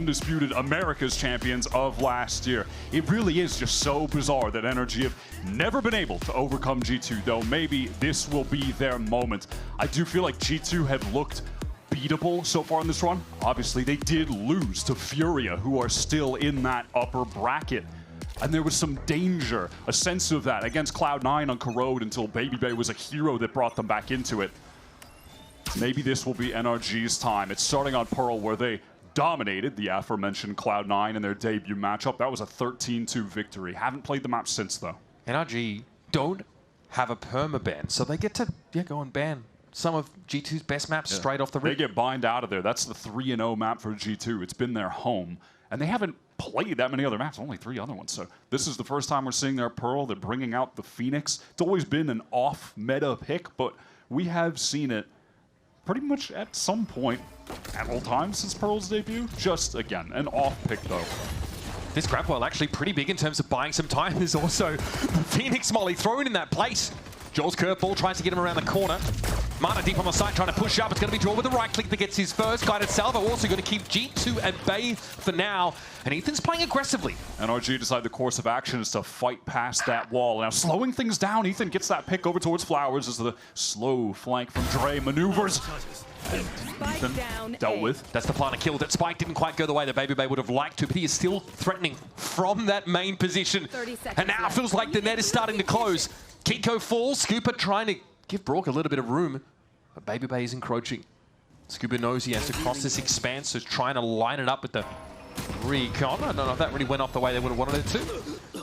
undisputed America's champions of last year. It really is just so bizarre that NRG have never been able to overcome G2, though maybe this will be their moment. I do feel like G2 have looked beatable so far in this run. Obviously, they did lose to Furia, who are still in that upper bracket. And there was some danger, a sense of that against Cloud9 on Corrode until BabyBay was a hero that brought them back into it. Maybe this will be NRG's time. It's starting on Pearl, where they dominated the aforementioned Cloud9 in their debut matchup. That was a 13-2 victory. Haven't played the map since, though. NRG don't have a permaban, so they get to go and ban some of G2's best maps straight off the rip. They get bind out of there. That's the 3-0 map for G2. It's been their home. And they haven't played that many other maps, only 3 other ones. So this is the first time we're seeing their Pearl. They're bringing out the Phoenix. It's always been an off-meta pick, but we have seen it pretty much at some point at all times since Pearl's debut. Just, again, an off-pick, though. This grab well actually pretty big in terms of buying some time. There's also the Phoenix Molly thrown in that place. Jaws curveball tries to get him around the corner. Mana deep on the side, trying to push up. It's going to be Jaw with the right click that gets his first. Guided Salvo also going to keep G2 at bay for now. And Ethan's playing aggressively. NRG decide the course of action is to fight past that wall. Now slowing things down, Ethan gets that pick over towards Flowers as the slow flank from Dre maneuvers. And Ethan dealt with. That's the plan of kill. That spike didn't quite go the way that BabyBay would have liked to, but he is still threatening from that main position. And now it feels like the net is starting to close. Kiko falls, Scooper trying to give Brock a little bit of room, but BabyBay is encroaching. Scooper knows he has to cross this expanse, so trying to line it up with the recon. I don't know if that really went off the way they would have wanted it to.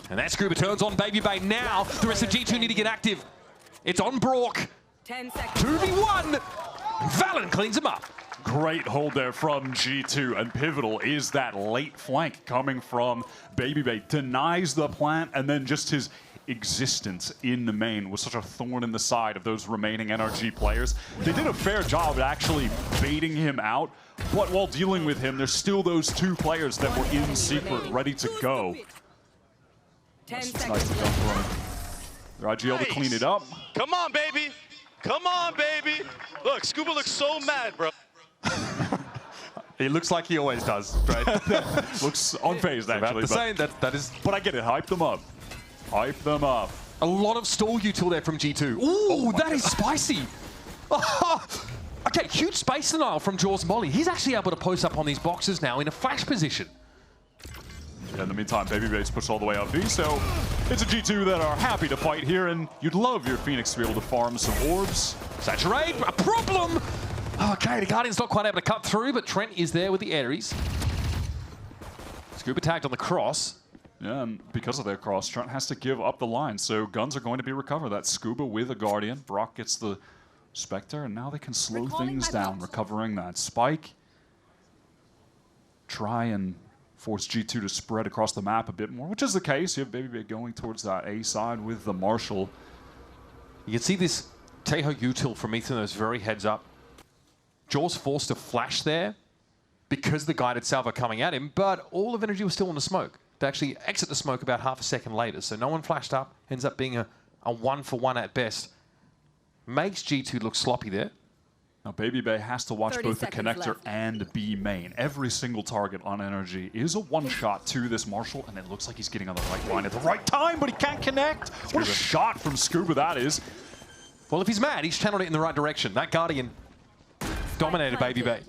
And that Scooper turns on BabyBay now. The rest of G2 need to get active. It's on Brock. 10 seconds. 2v1. Valen cleans him up. Great hold there from G2, and pivotal is that late flank coming from BabyBay. Denies the plant, and then just his existence in the main was such a thorn in the side of those remaining NRG players. They did a fair job at actually baiting him out, but while dealing with him, there's still those 2 players that were in secret, ready to go. 10 It's seconds. nice to come from him. They're IGL to clean it up. Come on, baby. Come on, baby. Look, Scuba looks so mad, bro. He looks like he always does, right? Looks unfazed, actually. That is. But I get it. Hype them up. Hype them up. A lot of stall util there from G2. Ooh, that is spicy. Okay, huge space denial from Jaws Molly. He's actually able to post up on these boxes now in a flash position. Yeah, in the meantime, BabyBay's pushed all the way up B, so it's a G2 that are happy to fight here, and you'd love your Phoenix to be able to farm some orbs. Saturate, a problem! Okay, the Guardian's not quite able to cut through, but Trent is there with the Ares. Scuba tagged on the cross. Yeah, and because of their cross, Trent has to give up the line, so guns are going to be recovered. That's Scuba with a Guardian. Brock gets the Spectre, and now they can slow things down, recovering that spike. Try and force G2 to spread across the map a bit more, which is the case. You have BabyBay going towards that A side with the Marshall. You can see this Teho util from Ethan that's very heads up. Jaws forced to flash there because the guided salvo coming at him, but all of energy was still in the smoke. They actually exit the smoke about half a second later, so no one flashed up. Ends up being a 1-for-1 at best. Makes G2 look sloppy there. Now, BabyBay has to watch both the connector left. and B main. Every single target on NRG is a one-shot to this Marshall, and it looks like he's getting on the right line at the right time, but he can't connect. What a shot from Scuba that is. Well, if he's mad, he's channeled it in the right direction. That Guardian dominated BabyBay.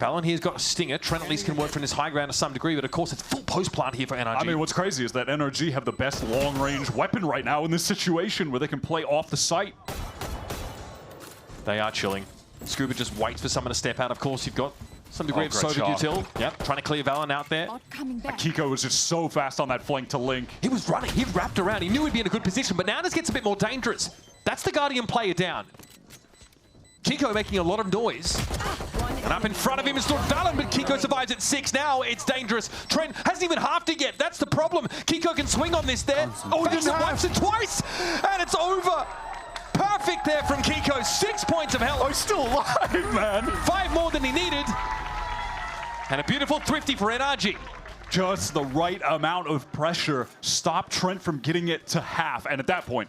Valen here's got a stinger. Trent at least can work from this high ground to some degree, but of course it's full post plant here for NRG. I mean, what's crazy is that NRG have the best long-range weapon right now in this situation where they can play off the site. They are chilling. Scuba just waits for someone to step out. Of course, you've got some degree of soda util. Yep, trying to clear Valen out there. Kiko was just so fast on that flank to Link. He was running. He wrapped around. He knew he'd be in a good position, but now this gets a bit more dangerous. That's the Guardian player down. Kiko making a lot of noise. And up in front of him is Lord Valen, but Kiko survives at 6. Now it's dangerous. Trent hasn't even halved it yet. That's the problem. Kiko can swing on this there. Oh, he didn't once and twice, and it's over. Perfect there from Kiko. 6 points of health. Oh, he's still alive, man. 5 more than he needed. And a beautiful thrifty for NRG. Just the right amount of pressure stopped Trent from getting it to half. And at that point,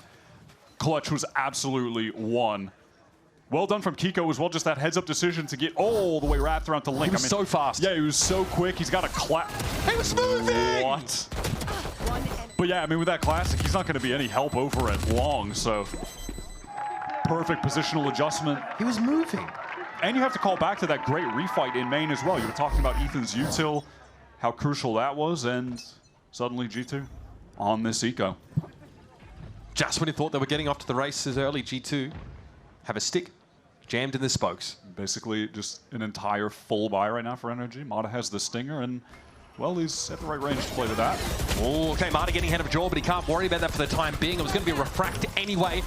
Clutch was absolutely won. Well done from Kiko as well, just that heads-up decision to get all the way wrapped around to Link. He was so fast. Yeah, he was so quick. He's got a clap. He was moving! What? But yeah, I mean, with that classic, he's not going to be any help over at long, so perfect positional adjustment. He was moving. And you have to call back to that great refight in main as well. You were talking about Ethan's util, how crucial that was, and suddenly G2 on this eco. Just when he thought they were getting off to the races early, G2 have a stick jammed in the spokes. Basically just an entire full buy right now for NRG. Mata has the stinger, and well, he's at the right range to play with that. Oh, okay, Mata getting ahead of Jaw, but he can't worry about that for the time being. It was going to be a refract anyway.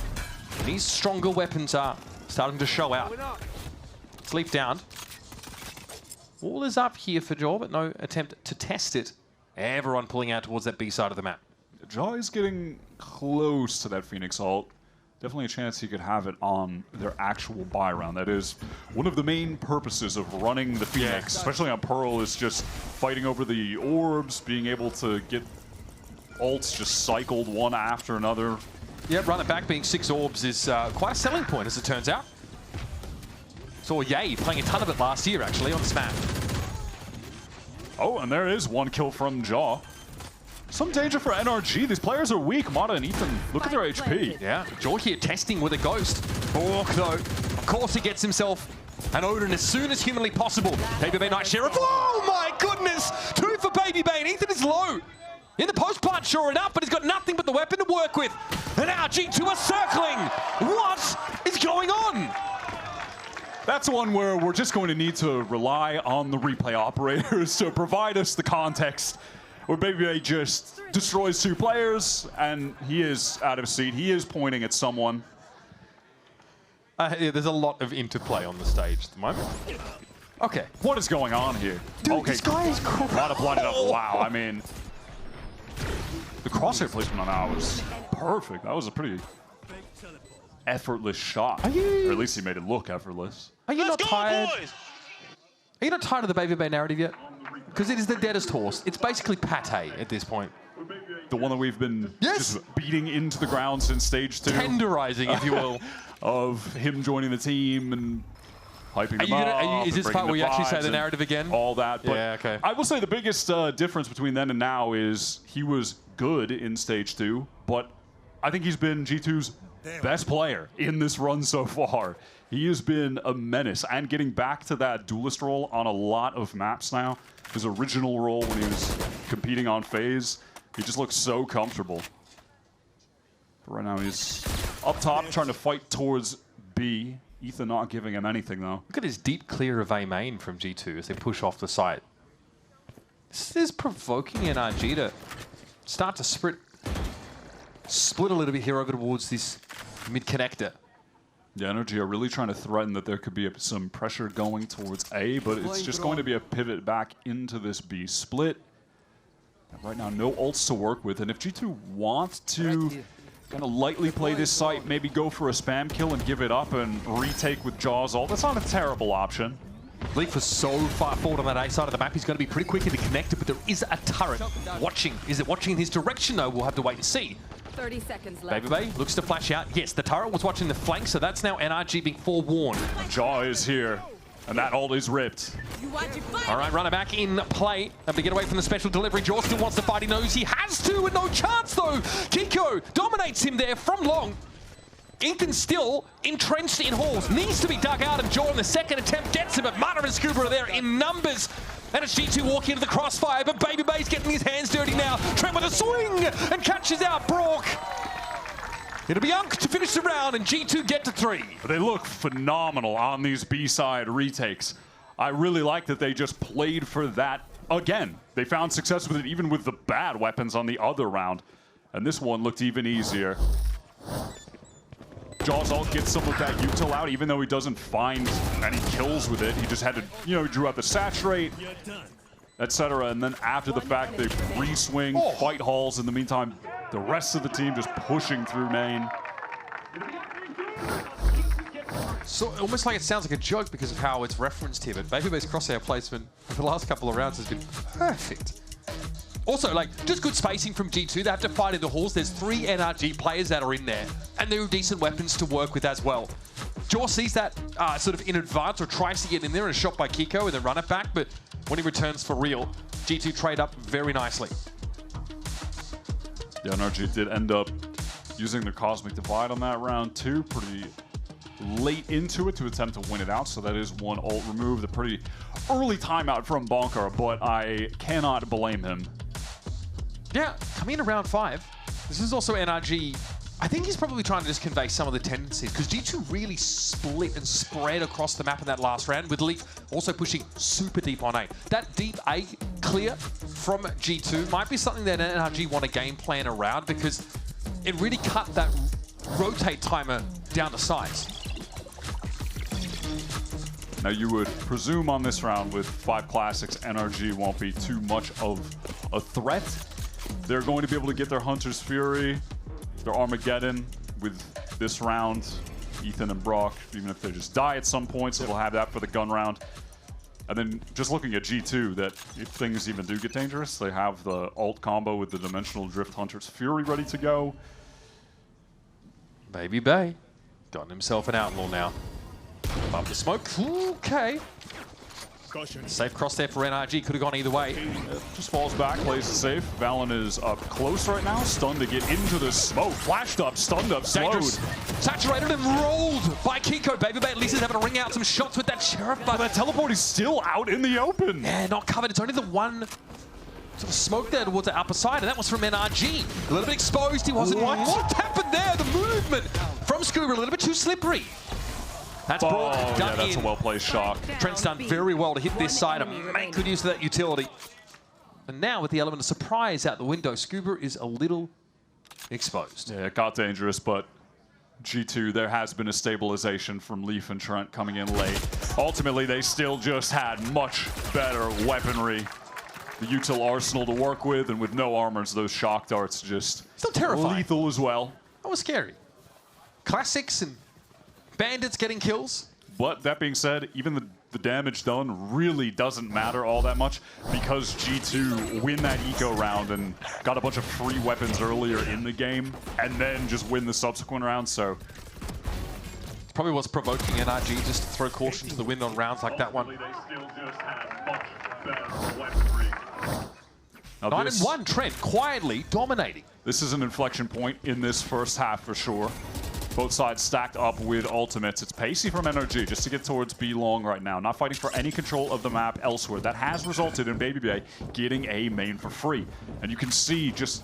And these stronger weapons are starting to show out. Sleep down. All is up here for Jaw, but no attempt to test it. Everyone pulling out towards that B side of the map. Jaw is getting close to that Phoenix ult. Definitely a chance he could have it on their actual buy round. That is one of the main purposes of running the Phoenix, especially on Pearl, is just fighting over the orbs, being able to get ults just cycled one after another. Yeah, run it back being 6 orbs is quite a selling point, as it turns out. Saw Ye playing a ton of it last year, actually, on this map. Oh, and there is one kill from Jaw. Some danger for NRG. These players are weak. Mata and Ethan, look at their HP. Yeah, Jaw here testing with a ghost. Bork, though, of course he gets himself an Odin as soon as humanly possible. Baby Bay Night Sheriff. Oh my goodness! 2 for Baby Bay, and Ethan is low. In the post plant, sure enough, but he's got nothing but the weapon to work with. And now G2 are circling. What is going on? That's one where we're just going to need to rely on the replay operators to provide us the context. Where Baby Bay just destroys 2 players, and he is out of seat. He is pointing at someone. Yeah, there's a lot of interplay on the stage at the moment. Okay. What is going on here? Dude, okay. this guy is crazy. A lot of blinded up. Wow, I mean, the crosshair placement on that was perfect. That was a pretty effortless shot. Are you... Or at least he made it look effortless. Are you not tired? Boys. Are you not tired of the Baby Bay narrative yet? Because it is the deadest horse. It's basically pate at this point. The one that we've been just beating into the ground since stage 2. Tenderizing, if you will. Of him joining the team and hyping them up. Is this part where you actually say the narrative again? All that. But yeah, okay. I will say the biggest difference between then and now is he was good in stage 2, but I think he's been G2's best player in this run so far. He has been a menace, and getting back to that duelist role on a lot of maps now. His original role when he was competing on FaZe, he just looks so comfortable. But right now he's up top trying to fight towards B. Ethan not giving him anything though. Look at his deep clear of A main from G2 as they push off the site. This is provoking NRG to start to split a little bit here over towards this mid connector. Yeah, NRG are really trying to threaten that there could be some pressure going towards A, but it's just going to be a pivot back into this B split. And right now, no ults to work with, and if G2 wants to kind of lightly play this site, maybe go for a spam kill and give it up and retake with Jaw's ult, that's not a terrible option. Leaf was so far forward on that A side of the map, he's going to be pretty quick in the connector, but there is a turret watching. Is it watching in his direction, though? We'll have to wait and see. 30 seconds left. Baby Bay looks to flash out. Yes, the turret was watching the flank, so that's now NRG being forewarned. Jaw is here, and that ult is ripped. All right, runner back in play. Have to get away from the special delivery. Jaw still wants to fight. He knows he has to, and no chance, though. Kiko dominates him there from long. Ethan still entrenched in halls. Needs to be dug out, and Jaw in the second attempt gets him, but Mata and Scuba are there in numbers. And it's G2 walking into the crossfire, but Baby Bay's getting his hands dirty now. Trent with a swing and catches out Brock. It'll be Unk to finish the round, and G2 get to 3. They look phenomenal on these B-side retakes. I really like that they just played for that again. They found success with it even with the bad weapons on the other round. And this one looked even easier. Jaw's ult gets some of that util out, even though he doesn't find any kills with it. He just had to, you know, drew out the saturate, etc. And then after the fact, they re-swing, fight halls. In the meantime, the rest of the team just pushing through main. So almost like it sounds like a joke because of how it's referenced here, but Baby Bay's crosshair placement for the last couple of rounds has been perfect. Also, like, just good spacing from G2. They have to fight in the halls. There's 3 NRG players that are in there, and there are decent weapons to work with as well. Jaw sees that sort of in advance or tries to get in there and shot by Kiko and then run it back, but when he returns for real, G2 trade up very nicely. The NRG did end up using their Cosmic Divide on that round too, pretty late into it to attempt to win it out, so that is one ult removed. A pretty early timeout from Bonker, but I cannot blame him. Yeah, coming in around 5. This is also NRG. I think he's probably trying to just convey some of the tendencies, because G2 really split and spread across the map in that last round, with Leaf also pushing super deep on A. That deep A clear from G2 might be something that NRG want to game plan around, because it really cut that rotate timer down to size. Now you would presume on this round with 5 classics, NRG won't be too much of a threat. They're going to be able to get their Hunter's Fury, their Armageddon with this round. Ethan and Brock, even if they just die at some point, so they'll have that for the gun round. And then just looking at G2, that if things even do get dangerous, they have the ult combo with the Dimensional Drift Hunter's Fury ready to go. Baby Bay got himself an outlaw now. Above the smoke. Okay. Safe cross there for NRG. Could have gone either way. Just falls back, plays it safe. Valen is up close right now. Stunned to get into the smoke. Flashed up, stunned up, slowed. Dangerous. Saturated and rolled by Kiko. Baby Bay at least is having to ring out some shots with that Sheriff, but that teleport is still out in the open. Yeah, not covered. It's only the one sort of smoke there towards the upper side, and that was from NRG. A little bit exposed. He wasn't. What happened there? The movement from Scuba a little bit too slippery. That's Brock done yeah, that's in. a well-placed shot. Trent's done very well to hit this side and make good use of that utility. And now with the element of surprise out the window, Scuba is a little exposed. Yeah, it got dangerous, but G2, there has been a stabilization from Leaf and Trent coming in late. Ultimately, they still just had much better weaponry. The util arsenal to work with, and with no armors, those shock darts just still terrifying. Lethal as well. That was scary. Classics and bandits getting kills. But that being said, even the damage done really doesn't matter all that much, because G2 win that eco round and got a bunch of free weapons earlier in the game, and then just win the subsequent rounds. So probably was provoking NRG just to throw caution to the wind on rounds like that one. They still just had much better weaponry. Now 9-1, Trent quietly dominating. This is an inflection point in this first half for sure. Both sides stacked up with ultimates. It's pacey from NRG just to get towards B long right now. Not fighting for any control of the map elsewhere. That has resulted in Baby Bay getting A main for free. And you can see just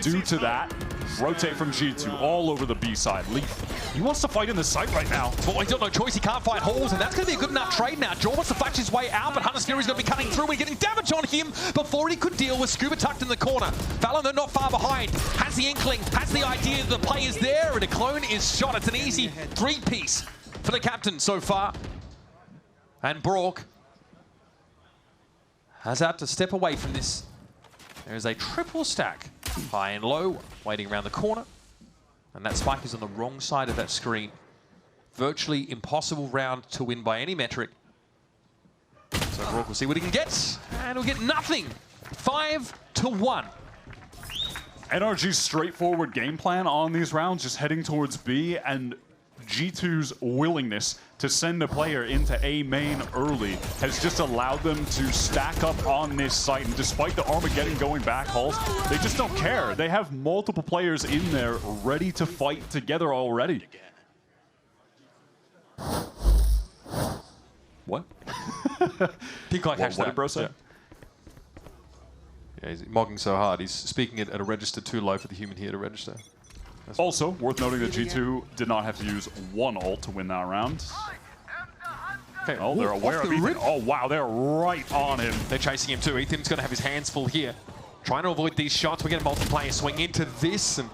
due to that, rotate from G2 all over the B side. Leaf, he wants to fight in the site right now. But he's got no choice. He can't fight holes, and that's going to be a good enough trade now. Jaw wants to flash his way out, but Hunter's Fury's going to be cutting through and getting damage on him before he could deal with Scuba tucked in the corner. Valen, though, not far behind. Has the inkling, has the idea that the play is there, and a clone is shot. It's an easy three-piece for the captain so far. And Brock has had to step away from this. There's a triple stack. High and low, waiting around the corner. And that spike is on the wrong side of that screen. Virtually impossible round to win by any metric. So Brock will see what he can get. And he'll get nothing. 5-1. NRG's straightforward game plan on these rounds, just heading towards B, and G2's willingness to send a player into A main early has just allowed them to stack up on this site. And despite the Armageddon going back halls, they just don't care. They have multiple players in there ready to fight together already. What? Peacock What did bro say? Yeah, he's mogging so hard. He's speaking it at a register too low for the human here to register. Also, worth noting that G2 did not have to use one ult to win that round. Okay. Oh, they're aware of Ethan. Oh, wow, they're right on him. They're chasing him too. Ethan's going to have his hands full here. Trying to avoid these shots. We get a multiplayer swing into this, and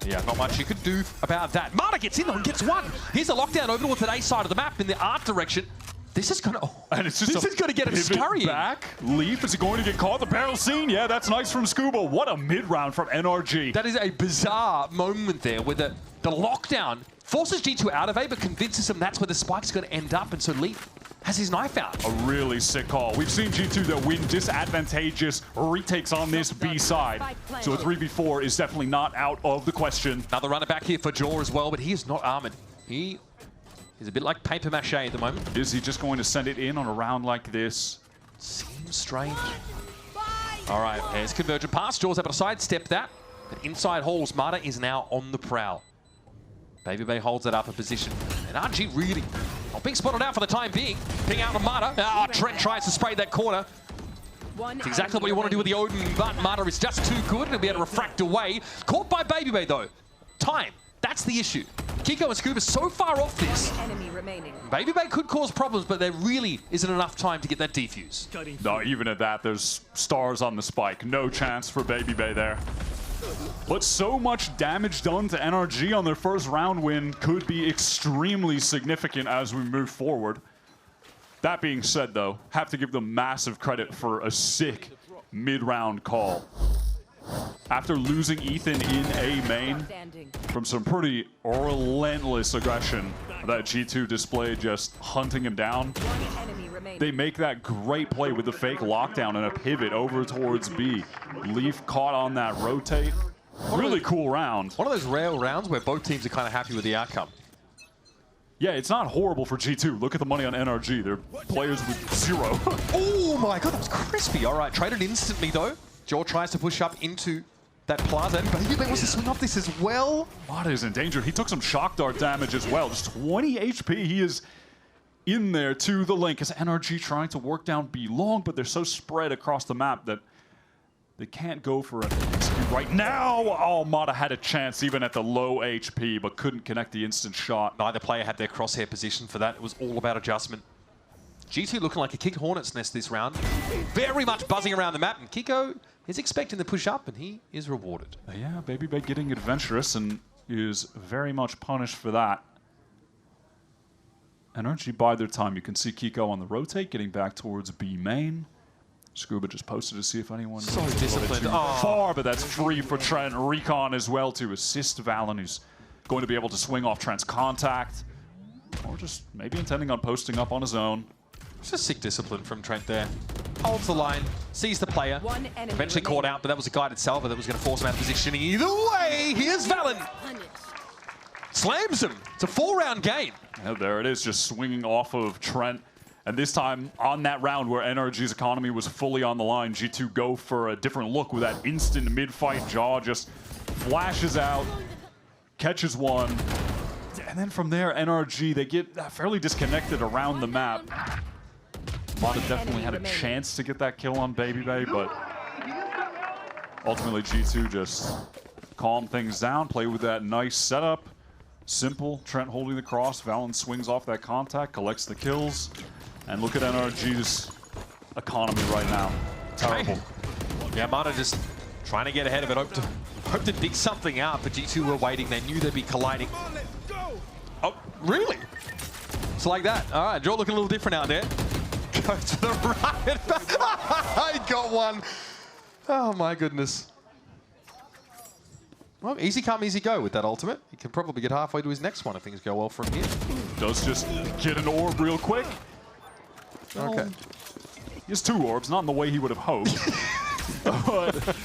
yeah, not much you could do about that. Marta gets in though and gets one. Here's a lockdown over towards that A side of the map in the art direction. This is going to, and it's just this is going to get him scurrying back. Leaf, is he going to get caught? The barrel scene, yeah, that's nice from Scuba. What a mid-round from NRG. That is a bizarre moment there where the lockdown forces G2 out of A, but convinces him that's where the spike's going to end up, and so Leaf has his knife out. A really sick call. We've seen G2 that win disadvantageous retakes on this B side. So a 3v4 is definitely not out of the question. Another runner back here for Jaw as well, but he is not armored. He He's a bit like paper mache at the moment. Is he just going to send it in on a round like this? Seems strange. All right, there's convergent pass. Jaws able to sidestep that. But inside halls, Mata is now on the prowl. Baby Bay holds that upper position. And NRG really not being spotted out for the time being. Ping out on Mata. Oh, Trent tries to spray that corner. It's exactly what you want to do with the Odin, but Mata is just too good. He'll be able to refract away. Caught by Baby Bay, though. Time. That's the issue. Kiko and Scuba so far off this. Baby Bay could cause problems, but there really isn't enough time to get that defuse. No, even at that, there's stars on the spike. No chance for Baby Bay there. But so much damage done to NRG on their first round win could be extremely significant as we move forward. That being said, though, have to give them massive credit for a sick mid-round call. After losing Ethan in A main from some pretty relentless aggression that G2 displayed, just hunting him down, they make that great play with the fake lockdown and a pivot over towards B. Leaf caught on that rotate. Really cool round. One of those rare rounds where both teams are kind of happy with the outcome. Yeah, it's not horrible for G2. Look at the money on NRG. They're players with 0. Oh my god, that was crispy. All right, traded instantly though. Jaw tries to push up into that plaza, and Baby Bay wants to swing off this as well. Mata is in danger. He took some shock dart damage as well. Just 20 HP. He is in there to the link as NRG trying to work down B long, but they're so spread across the map that they can't go for it right now. Oh, Mata had a chance even at the low HP, but couldn't connect the instant shot. Neither player had their crosshair position for that. It was all about adjustment. G2 looking like a kicked hornet's nest this round. Very much buzzing around the map, and Kiko is expecting the push up, and he is rewarded. Yeah, Baby Bay getting adventurous and is very much punished for that. NRG bide their time. You can see Kiko on the rotate, getting back towards B main. Scuba just posted to see if anyone so disciplined. Too far, but that's free for Trent. Recon as well to assist Valen, who's going to be able to swing off Trent's contact, or just maybe intending on posting up on his own. It's just sick discipline from Trent there. Holds the line, sees the player, eventually caught out, but that was a guided salvo that was going to force him out of positioning. Either way, here's Valen. Slams him. It's a 4-round game. Yeah, there it is, just swinging off of Trent. And this time, on that round where NRG's economy was fully on the line, G2 go for a different look with that instant mid-fight. Jaw just flashes out, catches one. And then from there, NRG, they get fairly disconnected around the map. Mata definitely had a chance to get that kill on Baby Bay, but ultimately G2 just calm things down, play with that nice setup. Simple, Trent holding the cross, Valen swings off that contact, collects the kills. And look at NRG's economy right now. Terrible. Yeah, Mata just trying to get ahead of it. Hope to dig something out, but G2 were waiting. They knew they'd be colliding. Oh, really? It's like that. All right, Joe looking a little different out there. Go to the right. I got one. Oh, my goodness. Well, easy come, easy go with that ultimate. He can probably get halfway to his next one if things go well from here. Does just get an orb real quick. Okay. He has 2 orbs, not in the way he would have hoped. But,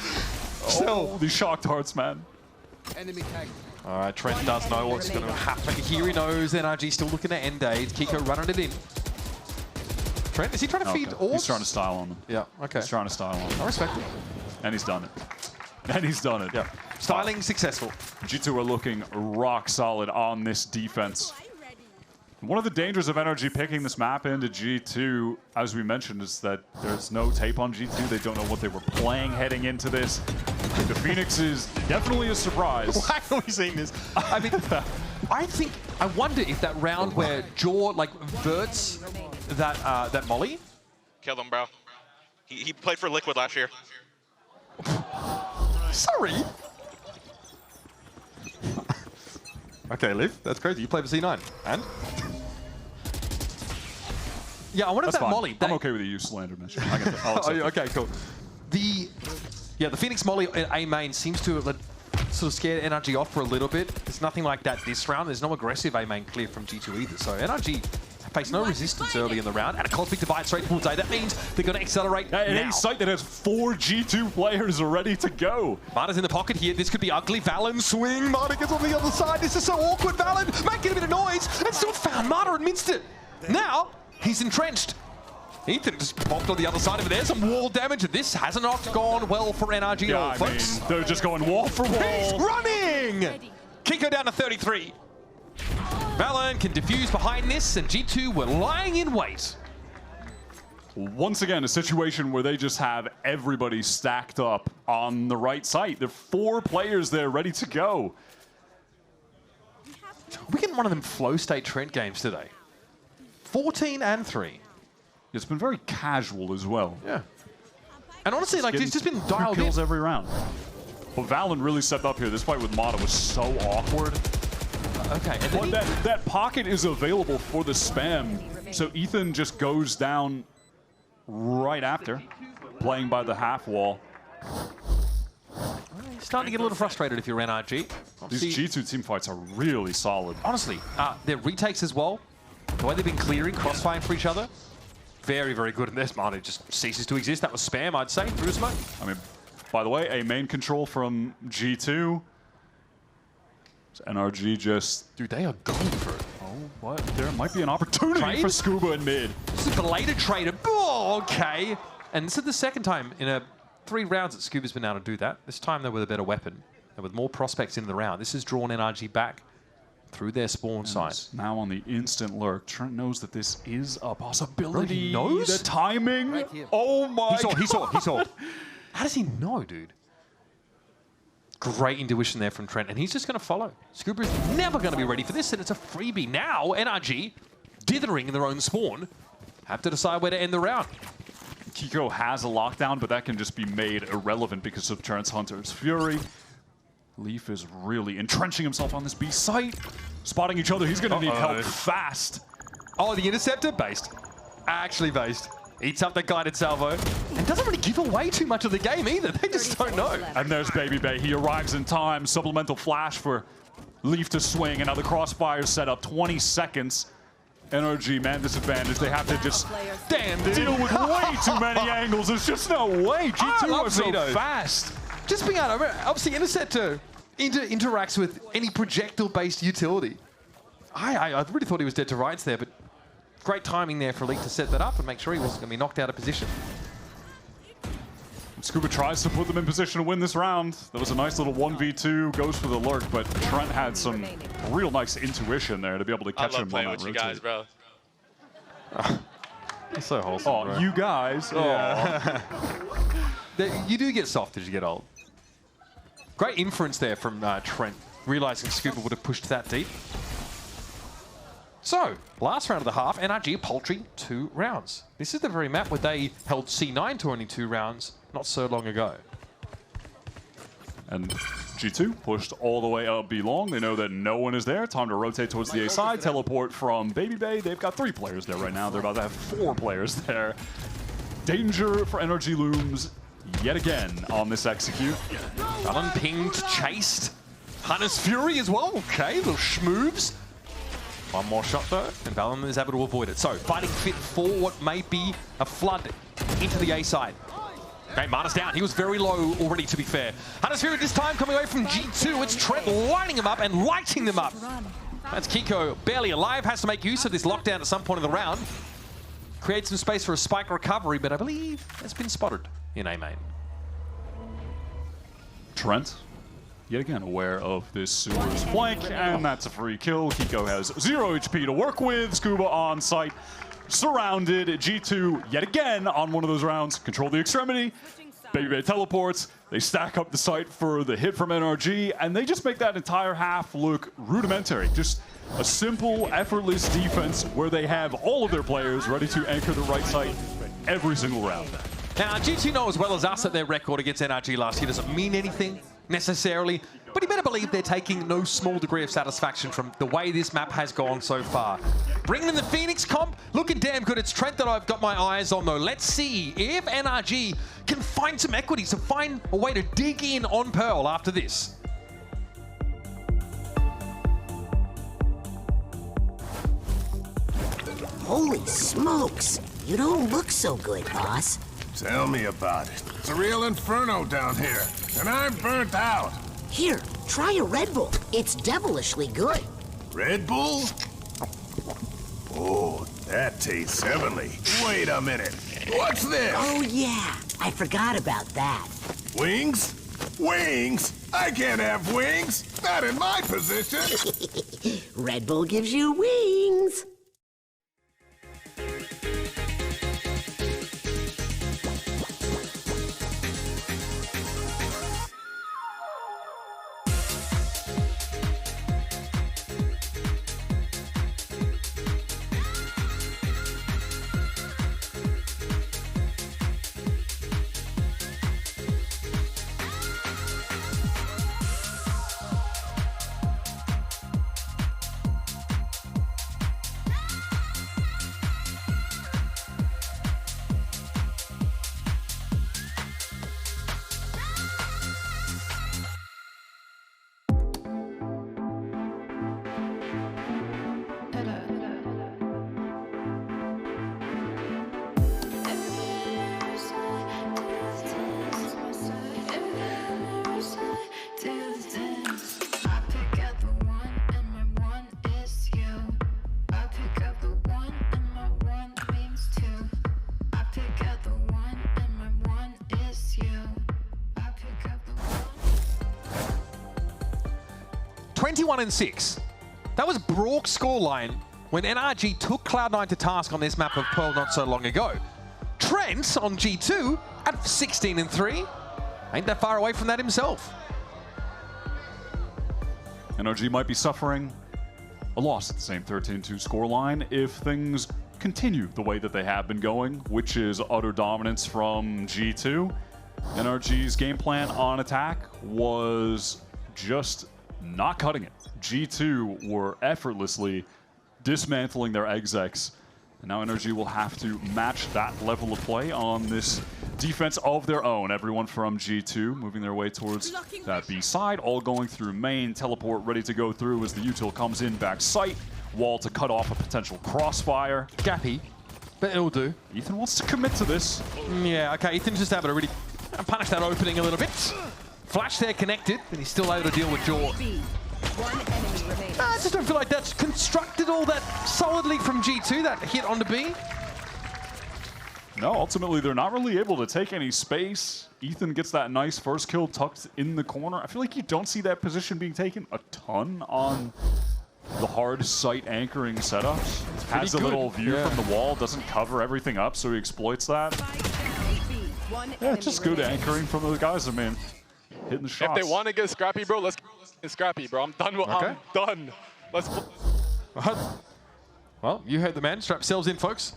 oh, these shock darts, man. Enemy tag. All right, Trent does know what's going to happen. Here he knows NRG still looking at end days. Kiko running it in. Trent, is he trying to feed orbs? He's trying to style on them. Yeah, okay. He's trying to style on them. I respect it. And he's done it. And he's done it. Yeah. Styling successful. G2 are looking rock solid on this defense. One of the dangers of NRG picking this map into G2, as we mentioned, is that there's no tape on G2. They don't know what they were playing heading into this. The Phoenix is definitely a surprise. Why are we seeing this? I mean, I wonder if that round where Jaw like verts that molly. Kill him, bro. He played for Liquid last year. Sorry. Okay, Liv, that's crazy. You play for C9. And? Yeah, I wonder if that molly... I'm okay with the use slander mission. Okay, cool. The Phoenix molly at A main seems to have sort of scared NRG off for a little bit. There's nothing like that this round. There's no aggressive A main clear from G2 either. So NRG face no resistance early in the round, and a Cosmic Divide straight towards A. That means they're going to accelerate now. A site that has 4 G2 players are ready to go. Marta's in the pocket here. This could be ugly. Valen swing. Marta gets on the other side. This is so awkward. Valen making a bit of noise and still found Marta and minced it. Now he's entrenched. Ethan just popped on the other side of it. There's some wall damage, and this has not gone well for NRG at all, folks. They're just going wall for wall. He's running! Kiko down to 33. Valen can defuse behind this, and G2 were lying in wait. Once again, a situation where they just have everybody stacked up on the right site. There are 4 players there ready to go. We're getting one of them flow state Trent games today. 14 and 3. It's been very casual as well. Yeah. And honestly, like, it's just been dialed kills in. every round. But Valen really stepped up here. This fight with Mata was so awkward. Okay. And But that pocket is available for the spam. So Ethan just goes down right after, playing by the half wall. He's starting to get a little frustrated if you're NRG. These G2 team fights are really solid. Honestly, their retakes as well, the way they've been clearing, crossfiring for each other, very, very good. And this Mata just ceases to exist. That was spam, I'd say, through smoke. I mean, by the way, a main control from G2. So NRG just... Dude, they are going for it. Oh, what? There might be an opportunity Trade? for Scuba in mid. This is a belated trader. Oh, okay. And this is the second time in 3 rounds that Scuba's been able to do that. This time they're with a better weapon and with more prospects in the round. This has drawn NRG back through their spawn site. Now on the instant lurk, Trent knows that this is a possibility. He knows? The timing. Oh my He saw. How does he know, dude? Great intuition there from Trent, and he's just going to follow. Scuba's never going to be ready for this, and it's a freebie. Now, NRG, dithering in their own spawn, have to decide where to end the round. Kiko has a lockdown, but that can just be made irrelevant because of Trent's Hunter's Fury. Leaf is really entrenching himself on this B site. Spotting each other, he's going to need help fast. Oh, the interceptor? Based. Actually based. Eats up the guided salvo. And doesn't really give away too much of the game either. They just don't know. And there's Baby Bay. He arrives in time. Supplemental flash for Leaf to swing. And now the crossfire set up. 20 seconds. NRG, man, disadvantage. They have to just deal with way too many angles. There's just no way. G2 are so fast. Just being out, obviously Interceptor interacts with any projectile-based utility. I really thought he was dead to rights there, but great timing there for Elite to set that up and make sure he wasn't going to be knocked out of position. Scuba tries to put them in position to win this round. That was a nice little 1v2, goes for the lurk, but Trent had some real nice intuition there to be able to catch him. I love playing with you guys, bro. It's so wholesome, bro. You guys. Yeah. You do get soft as you get old. Great inference there from Trent, realizing Scuba would have pushed that deep. So, last round of the half, NRG a paltry 2 rounds. This is the very map where they held C9 to only 2 rounds not so long ago. And G2 pushed all the way up B long. They know that no one is there. Time to rotate towards the A side. Teleport from Baby Bay. They've got 3 players there right now. They're about to have 4 players there. Danger for NRG looms yet again on this execute. Valen pinged, chased. Hunter's Fury as well. Okay, little schmoves. One more shot though, and Valen is able to avoid it. So, fighting fit for what may be a flood into the A side. Okay, Marta's down. He was very low already, to be fair. Hunter's Fury this time coming away from G2. It's Trent lining him up and lighting them up. That's Kiko, barely alive, has to make use of this lockdown at some point in the round. Create some space for a spike recovery, but I believe it's been spotted in A main. Trent, yet again aware of this Sewer's flank, and that's a free kill. Kiko has 0 HP to work with. Scuba on site, surrounded. G2 yet again on one of those rounds. Control the extremity. Baby Bay teleports. They stack up the site for the hit from NRG, and they just make that entire half look rudimentary. Just a simple, effortless defense where they have all of their players ready to anchor the right site every single round. Now, G2 know as well as us that their record against NRG last year doesn't mean anything necessarily, but you better believe they're taking no small degree of satisfaction from the way this map has gone so far. Bringing in the Phoenix comp, looking damn good. It's Trent that I've got my eyes on though. Let's see if NRG can find some equity, to find a way to dig in on Pearl after this. Holy smokes! You don't look so good, boss. Tell me about it. It's a real inferno down here, and I'm burnt out. Here, try a Red Bull. It's devilishly good. Red Bull? Oh, that tastes heavenly. Wait a minute. What's this? Oh yeah, I forgot about that. Wings? Wings? I can't have wings. Not in my position. Red Bull gives you wings. And 6. That was Brock's scoreline when NRG took Cloud9 to task on this map of Pearl not so long ago. Trent on G2 at 16 and 3. Ain't that far away from that himself. NRG might be suffering a loss at the same 13-2 scoreline if things continue the way that they have been going, which is utter dominance from G2. NRG's game plan on attack was just not cutting it. G2 were effortlessly dismantling their execs, and now NRG will have to match that level of play on this defense of their own. Everyone from G2 moving their way towards that B side, all going through main, teleport ready to go through as the util comes in back sight, wall to cut off a potential crossfire. Gappy, but it'll do. Ethan wants to commit to this. Yeah, okay, Ethan's just able to really punish that opening a little bit. Flash there connected, and he's still able to deal with Jaw. One enemy remaining. I just don't feel like that's constructed all that solidly from G2, that hit onto B. No, ultimately they're not really able to take any space. Ethan gets that nice first kill tucked in the corner. I feel like you don't see that position being taken a ton on the hard site anchoring setups. Has a little view from the wall, doesn't cover everything up, so he exploits that. Yeah, it's just good anchoring from those guys. I mean, hitting the shots. If they want to get scrappy, bro, let's get scrappy, bro. I'm done. I'm done. Let's. Well, you heard the man. Strap yourselves in, folks.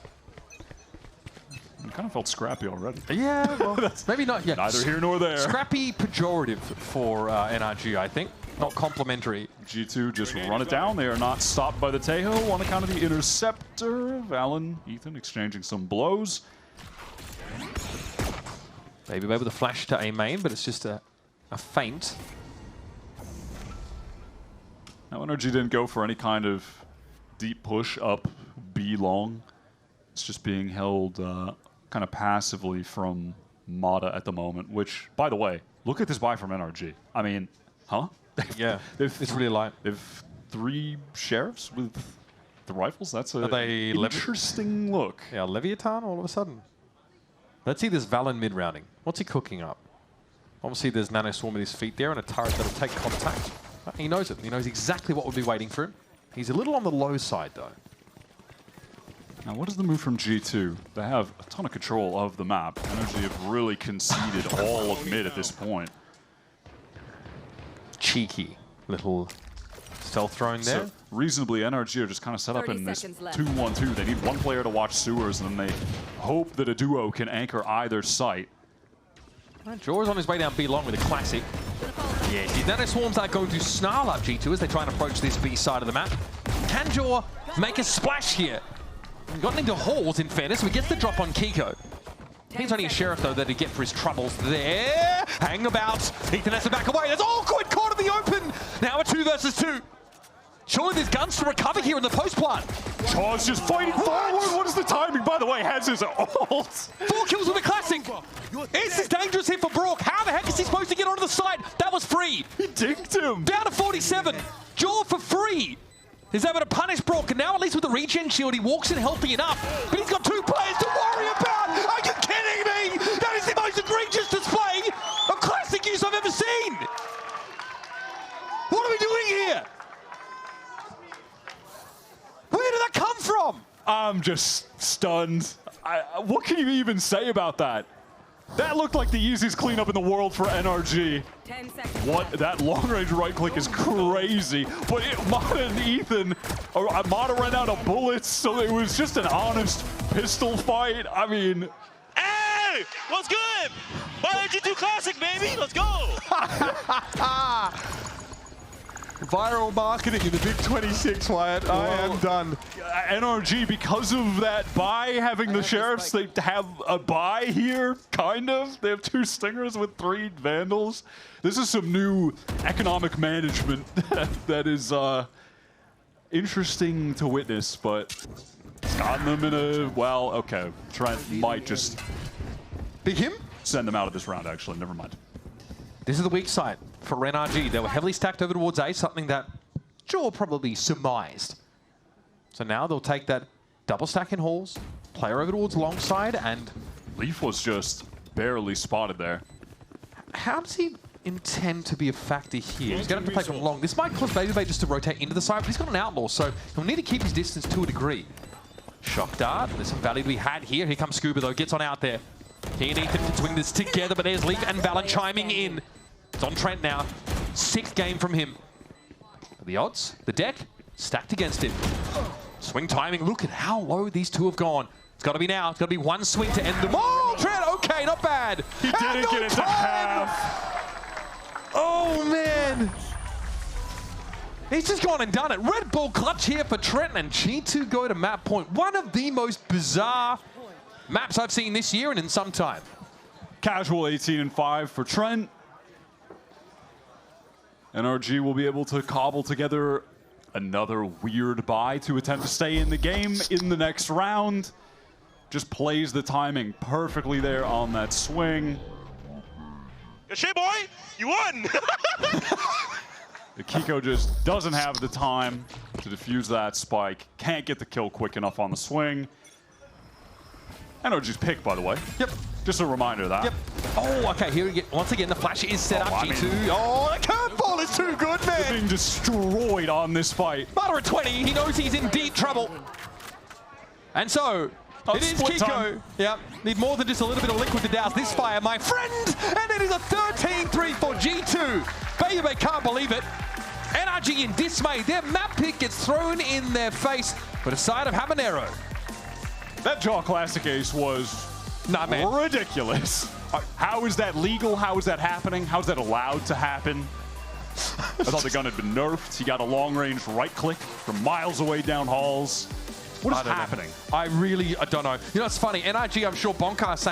I kind of felt scrappy already. Yeah, well, maybe not yet. Neither here nor there. Scrappy pejorative for NRG, I think. Not complimentary. G2 just run it down. They are not stopped by the Tejo on account of the interceptor. Valen, Ethan exchanging some blows. Maybe with a flash to A main, but it's just a feint. Now NRG didn't go for any kind of deep push up B long. It's just being held kind of passively from Mata at the moment, which, by the way, look at this buy from NRG. I mean, huh? Yeah, it's really light. They've 3 sheriffs with the rifles. That's a they interesting look. Yeah, Leviathan all of a sudden. Let's see this Valen mid-rounding. What's he cooking up? Obviously, there's Nano Swarm at his feet there and a turret that'll take contact. He knows it. He knows exactly what would be waiting for him. He's a little on the low side, though. Now, what is the move from G2? They have a ton of control of the map. NRG have really conceded all of mid at this point. Cheeky little stealth throwing there. So, reasonably, NRG are just kind of set up in this 2-1-2. They need one player to watch sewers, and then they hope that a duo can anchor either site. Jaw is on his way down B long with a classic. Yes, these Nano Swarms are going to snarl up G2 as they try and approach this B side of the map. Can Jaw make a splash here? We've gotten into halls, in fairness. We get the drop on Kiko. He's only a sheriff, though, that he'd get for his troubles there. Hang about. Ethan has to back away. That's awkward. Caught in the open. Now a 2 versus 2. Surely there's guns to recover here in the post plant. Chaw's just fighting forward. What is the timing? By the way, has his ult. 4 kills with a classic. This is dangerous here for Brook. How the heck is he supposed to get onto the side? That was free. He dinked him. Down to 47. Jaw for free. He's able to punish Brook, and now at least with the regen shield, he walks in healthy enough. But he's got 2 players to worry about. Are you kidding me? That is the most egregious display of classic use I've ever seen. What are we doing here? Where did that come from? I'm just stunned. What can you even say about that? That looked like the easiest cleanup in the world for NRG. 10 seconds. What? That long-range right-click is crazy. But Mata and Ethan, Mata ran out of bullets, so it was just an honest pistol fight. I mean... Hey! What's good? NRG2 Classic, baby! Let's go! Viral marketing in the Big 26, Wyatt. I am done. NRG, because of that buy, having the sheriffs, they have a buy here, kind of. They have 2 stingers with 3 vandals. This is some new economic management that is interesting to witness, but it's gotten them in a, well, okay. Trent might just Big him? send them out of this round, actually. Never mind. This is the weak side for NRG. They were heavily stacked over towards A, something that Jaw probably surmised. So now they'll take that double stack in halls, player over towards long side, and... Leaf was just barely spotted there. How does he intend to be a factor here? He's going to have to play from long. This might cause Babybay just to rotate into the side, but he's got an outlaw, so he'll need to keep his distance to a degree. Shock dart. There's some value to be had here. Here comes Scuba, though. Gets on out there. He and Ethan can swing this together, but there's Leaf and Valen chiming in. It's on Trent now. 6th game from him. The odds, the deck, stacked against him. Swing timing. Look at how low these 2 have gone. It's got to be now. It's got to be 1 swing to end them. Oh, Trent, okay, not bad. He didn't get it to half. Oh, man. He's just gone and done it. Red Bull clutch here for Trent, and G2 go to map point. One of the most bizarre maps I've seen this year and in some time. Casual 18-5 for Trent. NRG will be able to cobble together another weird buy to attempt to stay in the game in the next round. Just plays the timing perfectly there on that swing. Good shit, boy! You won! The Kiko just doesn't have the time to defuse that spike. Can't get the kill quick enough on the swing. NRG's pick, by the way. Yep. Just a reminder of that. Yep. Oh, okay, here we get, once again, the flash is set up. G2. Oh, the curveball is too good, man. They're being destroyed on this fight. Mata at 20, he knows he's in deep trouble. And so, it is split Kiko. time. Yep, need more than just a little bit of liquid to douse this fire, my friend. And it is a 13-3 for G2. Babybay can't believe it. NRG in dismay. Their map pick gets thrown in their face, but a side of Habanero. That Jaw Classic ace was ridiculous. How is that legal? How is that happening? How is that allowed to happen? I thought the gun had been nerfed. He got a long-range right-click from miles away down halls. What is happening? I don't know. You know, it's funny. NRG, I'm sure Bonkar saying